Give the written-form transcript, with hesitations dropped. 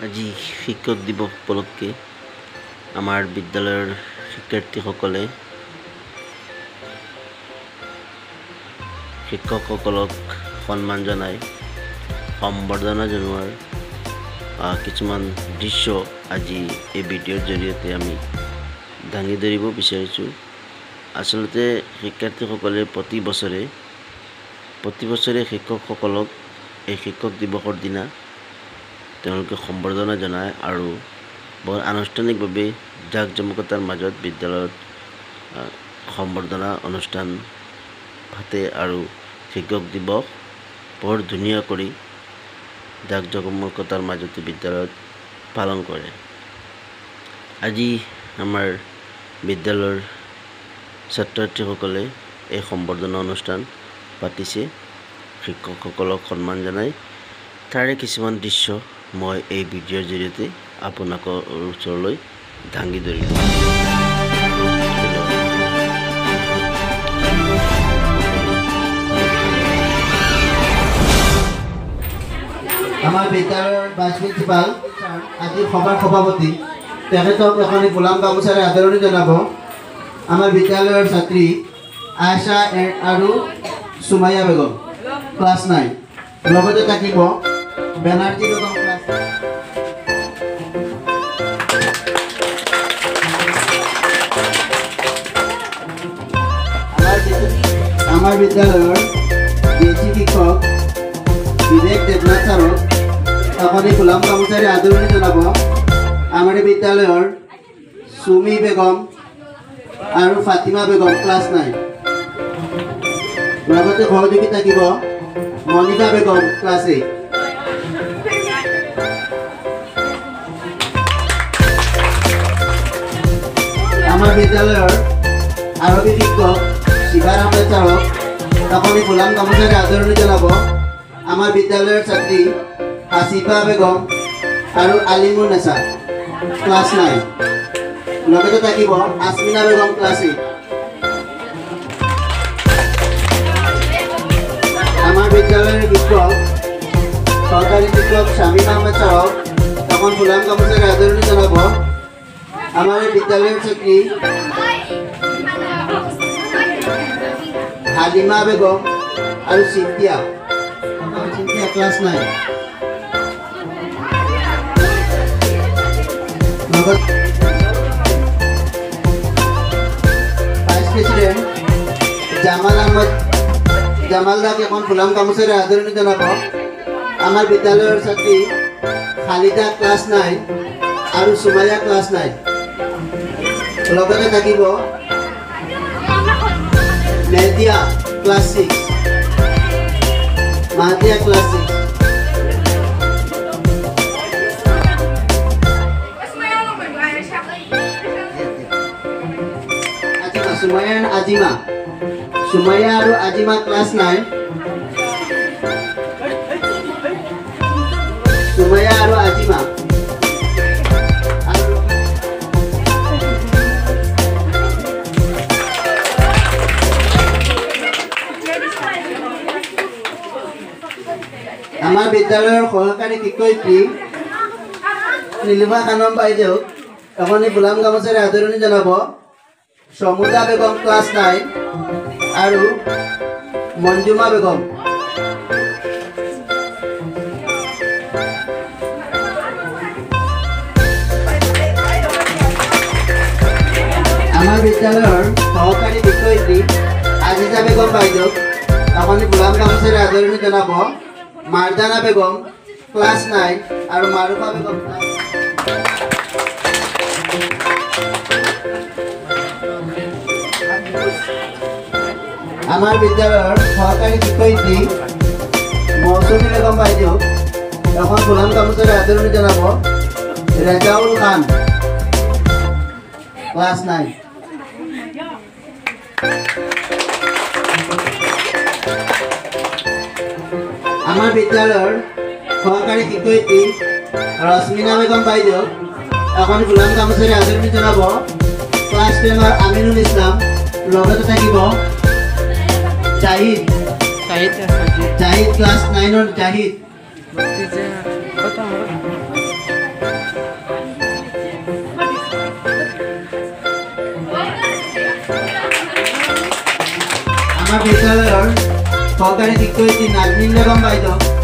আজি শিক্ষক দিৱস উপলক্ষে আমাৰ বিদ্যালয়ৰ শিক্ষাৰ্থীসকলে শিক্ষকসকলক সন্মান জনাই সম্বৰ্ধনা জনোৱাৰ কিছুমান দৃশ্য আজি এই ভিডিঅ'ৰ জৰিয়তে আমি দাঙি ধৰিব বিচাৰিছোঁ। আচলতে শিক্ষাৰ্থীসকলে প্ৰতি বছৰে শিক্ষকসকলক এই শিক্ষক দিৱসৰ দিনা তেওঁলোকে সম্বৰ্ধনা জনায় আৰু বৰ আনুষ্ঠানিকভাৱে জাকজমকতাৰ মাজত বিদ্যালয়ত সম্বৰ্ধনা অনুষ্ঠান পাতে আৰু শিক্ষক দিৱস বৰ ধুনীয়া কৰি জাকজমকতাৰ মাজতে বিদ্যালয়ত পালন কৰে। আজি আমাৰ বিদ্যালয়ৰ ছাত্ৰছাত্ৰীসকলে এই সম্বৰ্ধনা অনুষ্ঠান পাতিছে, শিক্ষকসকলক সন্মান জনাই। তাৰে কিছুমান দৃশ্য মই এই ভিডিঅ'ৰ জৰিয়তে আপোনালোকৰ ওচৰলৈ দাঙি ধৰিলোঁ। আমাৰ বিদ্যালয়ৰ ভাইচ প্ৰিন্সিপাল আজি সভাৰ সভাপতি তেখেতক এখন গোলাম গামোচাৰে আদৰণি জনাব। আমাৰ বিদ্যালয়ৰ ছাত্ৰী আয়েশা আৰু সুমাইয়া বেগম ক্লাছ 9, লগতে থাকিব বেনাৰ্জী বেগম ক্লাছ 9। আমাৰ বিদ্যালয়ৰ বিএসি শিক্ষক বিবেক দেৱনাথ ছাৰক আপুনি গোলাম গামোচাৰে আদৰণি জনাব। আমাৰ বিদ্যালয়ৰ সুমি বেগম আৰু ফাতিমা বেগম ক্লাছ 9, লগতে সহযোগী থাকিব মনিকা বেগম ক্লাছ 8। আমাৰ বিদ্যালয়ৰ আৰবী শিক্ষক শিবাৰ আহমেদ ছাৰক আপুনি গোলাম গামোচাৰে আদৰণি জনাব। আমাৰ বিদ্যালয়ৰ ছাত্ৰী হাছিফা বেগম আৰু আলিমুন নেছা ক্লাছ 9, লগতে থাকিব আসমিনা বেগম ক্লাছ 8। আমাৰ বিদ্যালয়ৰ শিক্ষক সহকাৰী শিক্ষক শামীম আহমেদ ছাৰক এখন গোলাম গামোচাৰে আদৰণি জনাব। আমাৰ বিদ্যালয়ৰ ছাত্ৰী হালিমা বেগম আৰু চিন্তিয়া ক্লাছ 9, ভাইচ প্ৰেচিডেণ্ট জামালদাক এখন গোলাম গামোচাৰে আদৰণি জনাব। আমাৰ বিদ্যালয়ৰ ছাত্ৰী খালিদা ক্লাছ 9 আৰু সুমাইয়া ক্লাছ 9, লগতে থাকিব মেহদিয়া ক্লাছ 6, মাহদিয়া ক্লাছ 6। সুমাইয়া আৰু আজিমা ক্লাছ 9, সুমাইয়া আৰু আজিমা। আমাৰ বিদ্যালয়ৰ সহকাৰী শিক্ষয়িত্ৰী নীলিমা খানম বাইদেউক এখন গোলাম গামোচাৰে আদৰণি জনাব। সমুদা বেগম ক্লাছ 9 আৰু মঞ্জুমা বেগম। আমাৰ বিদ্যালয়ৰ সহকাৰী শিক্ষয়িত্ৰী আজিজা বেগম বাইদেউক এখন গোলাম গামোচাৰে আদৰণি জনাব। মাৰদানা বেগম ক্লাছ 9 আৰু মাৰুফা বেগম ক্লাছ 9। আমাৰ বিদ্যালয়ৰ সহকাৰী শিক্ষয়িত্ৰী মৌচুমী বেগম বাইদেউক এখন গোলাম গামোচাৰে আদৰণি জনাব। ৰেজাউল খান ক্লাছ 9। আমাৰ বিদ্যালয়ৰ সহকাৰী শিক্ষয়িত্ৰী ৰশ্মিনা বেগম বাইদেউক এখন গোলাম গামোচাৰে আদৰণি জনাব। ক্লাছ 10ৰ আমিনুল ইছলাম, লগতে থাকিব জাহিদ ক্লাছ 9ৰ জাহিদ। আমাৰ বিদ্যালয়ৰ সহকাৰী শিক্ষয়িত্ৰী নাজমিন বেগম বাইদেউ